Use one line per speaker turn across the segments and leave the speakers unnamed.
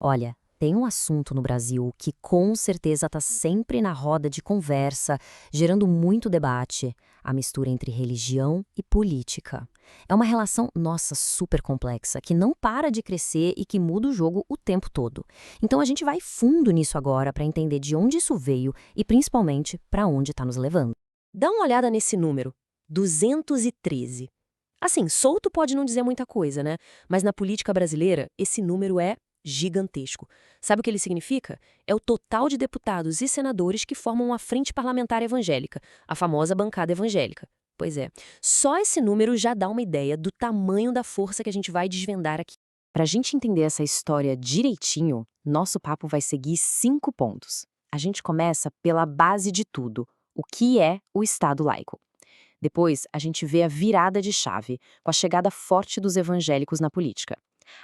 Olha, tem um assunto no Brasil que com certeza está sempre na roda de conversa, gerando muito debate: a mistura entre religião e política. É uma relação, nossa, super complexa, que não para de crescer e que muda o jogo o tempo todo. Então a gente vai fundo nisso agora para entender de onde isso veio e principalmente para onde está nos levando.
Dá uma olhada nesse número, 213. Assim, solto pode não dizer muita coisa, né? Mas na política brasileira, esse número é gigantesco. Sabe o que ele significa? É o total de deputados e senadores que formam a Frente Parlamentar Evangélica, a famosa bancada evangélica. Pois é, só esse número já dá uma ideia do tamanho da força que a gente vai desvendar aqui.
Para a gente entender essa história direitinho, nosso papo vai seguir 5 pontos. A gente começa pela base de tudo: o que é o Estado laico. Depois, a gente vê a virada de chave, com a chegada forte dos evangélicos na política.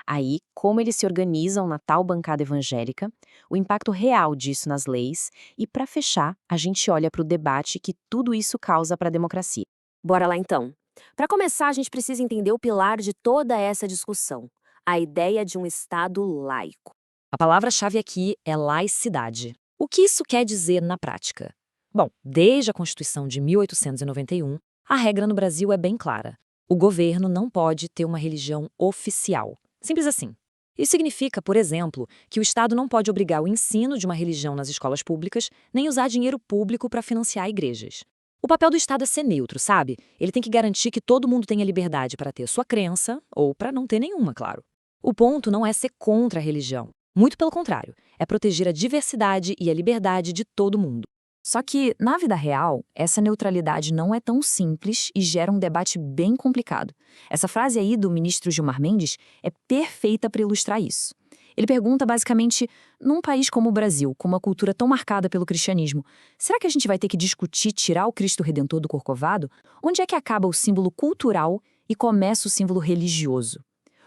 Aí, como eles se organizam na tal bancada evangélica, o impacto real disso nas leis e, para fechar, a gente olha para o debate que tudo isso causa para a democracia.
Bora lá então. Para começar, a gente precisa entender o pilar de toda essa discussão: a ideia de um Estado laico.
A palavra-chave aqui é laicidade. O que isso quer dizer na prática? Bom, desde a Constituição de 1891, a regra no Brasil é bem clara. O governo não pode ter uma religião oficial. Simples assim. Isso significa, por exemplo, que o Estado não pode obrigar o ensino de uma religião nas escolas públicas, nem usar dinheiro público para financiar igrejas. O papel do Estado é ser neutro, sabe? Ele tem que garantir que todo mundo tenha liberdade para ter sua crença, ou para não ter nenhuma, claro. O ponto não é ser contra a religião. Muito pelo contrário, é proteger a diversidade e a liberdade de todo mundo. Só que, na vida real, essa neutralidade não é tão simples e gera um debate bem complicado. Essa frase aí do ministro Gilmar Mendes é perfeita para ilustrar isso. Ele pergunta basicamente: num país como o Brasil, com uma cultura tão marcada pelo cristianismo, será que a gente vai ter que discutir tirar o Cristo Redentor do Corcovado? Onde é que acaba o símbolo cultural e começa o símbolo religioso?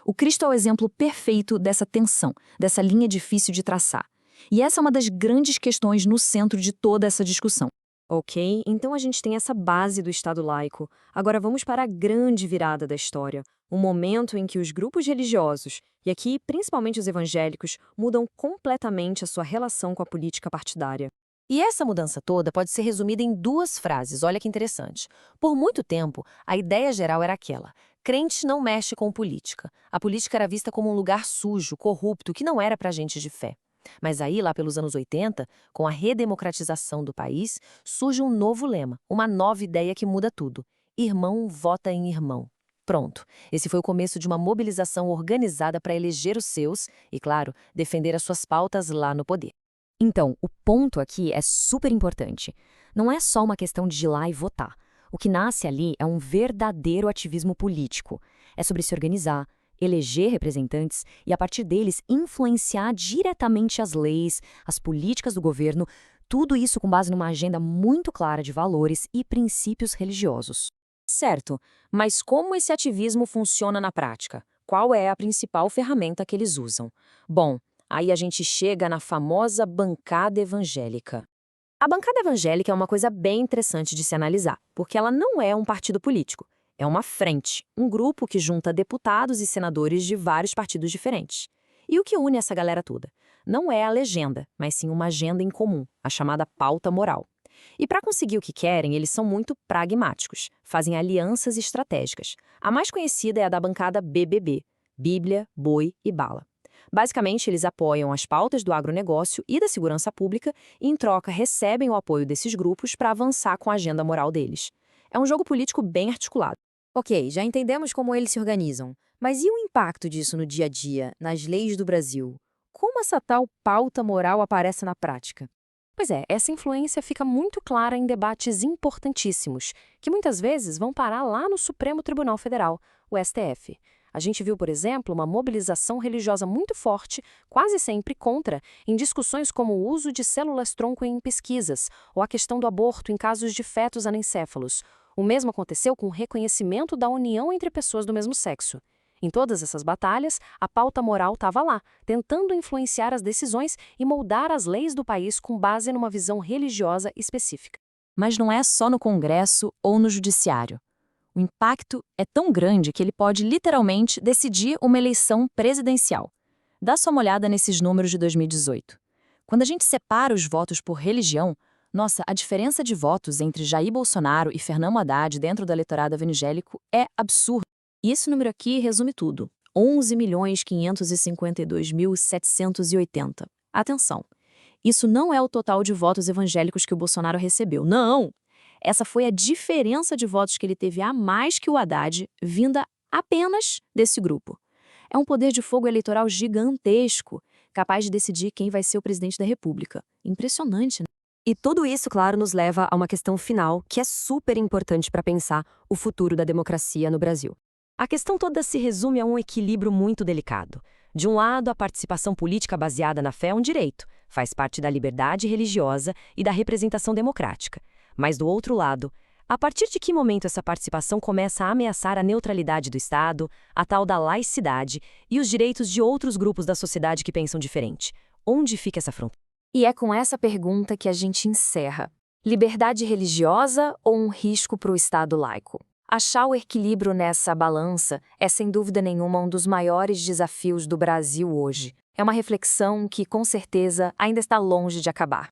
O Cristo é o exemplo perfeito dessa tensão, dessa linha difícil de traçar. E essa é uma das grandes questões no centro de toda essa discussão.
Ok, então a gente tem essa base do Estado laico. Agora vamos para a grande virada da história. O momento em que os grupos religiosos, e aqui principalmente os evangélicos, mudam completamente a sua relação com a política partidária.
E essa mudança toda pode ser resumida em 2 frases, olha que interessante. Por muito tempo, a ideia geral era aquela: crente não mexe com política. A política era vista como um lugar sujo, corrupto, que não era para gente de fé. Mas aí, lá pelos anos 80, com a redemocratização do país, surge um novo lema, uma nova ideia que muda tudo: irmão vota em irmão. Pronto, esse foi o começo de uma mobilização organizada para eleger os seus e, claro, defender as suas pautas lá no poder. Então, o ponto aqui é super importante. Não é só uma questão de ir lá e votar. O que nasce ali é um verdadeiro ativismo político. É sobre se organizar, eleger representantes e, a partir deles, influenciar diretamente as leis, as políticas do governo, tudo isso com base numa agenda muito clara de valores e princípios religiosos.
Certo, mas como esse ativismo funciona na prática? Qual é a principal ferramenta que eles usam? Bom, aí a gente chega na famosa bancada evangélica. A bancada evangélica é uma coisa bem interessante de se analisar, porque ela não é um partido político. É uma frente, um grupo que junta deputados e senadores de vários partidos diferentes. E o que une essa galera toda? Não é a legenda, mas sim uma agenda em comum, a chamada pauta moral. E para conseguir o que querem, eles são muito pragmáticos, fazem alianças estratégicas. A mais conhecida é a da bancada BBB, Bíblia, Boi e Bala. Basicamente, eles apoiam as pautas do agronegócio e da segurança pública e, em troca, recebem o apoio desses grupos para avançar com a agenda moral deles. É um jogo político bem articulado.
Ok, já entendemos como eles se organizam. Mas e o impacto disso no dia a dia, nas leis do Brasil? Como essa tal pauta moral aparece na prática?
Pois é, essa influência fica muito clara em debates importantíssimos, que muitas vezes vão parar lá no Supremo Tribunal Federal, o STF. A gente viu, por exemplo, uma mobilização religiosa muito forte, quase sempre contra, em discussões como o uso de células-tronco em pesquisas, ou a questão do aborto em casos de fetos anencéfalos. O mesmo aconteceu com o reconhecimento da união entre pessoas do mesmo sexo. Em todas essas batalhas, a pauta moral estava lá, tentando influenciar as decisões e moldar as leis do país com base numa visão religiosa específica.
Mas não é só no Congresso ou no Judiciário. O impacto é tão grande que ele pode literalmente decidir uma eleição presidencial.
Dá só uma olhada nesses números de 2018. Quando a gente separa os votos por religião, nossa, a diferença de votos entre Jair Bolsonaro e Fernando Haddad dentro do eleitorado evangélico é absurda.
E esse número aqui resume tudo. 11.552.780. Atenção, isso não é o total de votos evangélicos que o Bolsonaro recebeu. Não! Essa foi a diferença de votos que ele teve a mais que o Haddad, vinda apenas desse grupo. É um poder de fogo eleitoral gigantesco, capaz de decidir quem vai ser o presidente da República. Impressionante, né?
E tudo isso, claro, nos leva a uma questão final que é super importante para pensar o futuro da democracia no Brasil. A questão toda se resume a um equilíbrio muito delicado. De um lado, a participação política baseada na fé é um direito, faz parte da liberdade religiosa e da representação democrática. Mas do outro lado, a partir de que momento essa participação começa a ameaçar a neutralidade do Estado, a tal da laicidade e os direitos de outros grupos da sociedade que pensam diferente? Onde fica essa fronteira?
E é com essa pergunta que a gente encerra. Liberdade religiosa ou um risco para o Estado laico? Achar o equilíbrio nessa balança é, sem dúvida nenhuma, um dos maiores desafios do Brasil hoje. É uma reflexão que, com certeza, ainda está longe de acabar.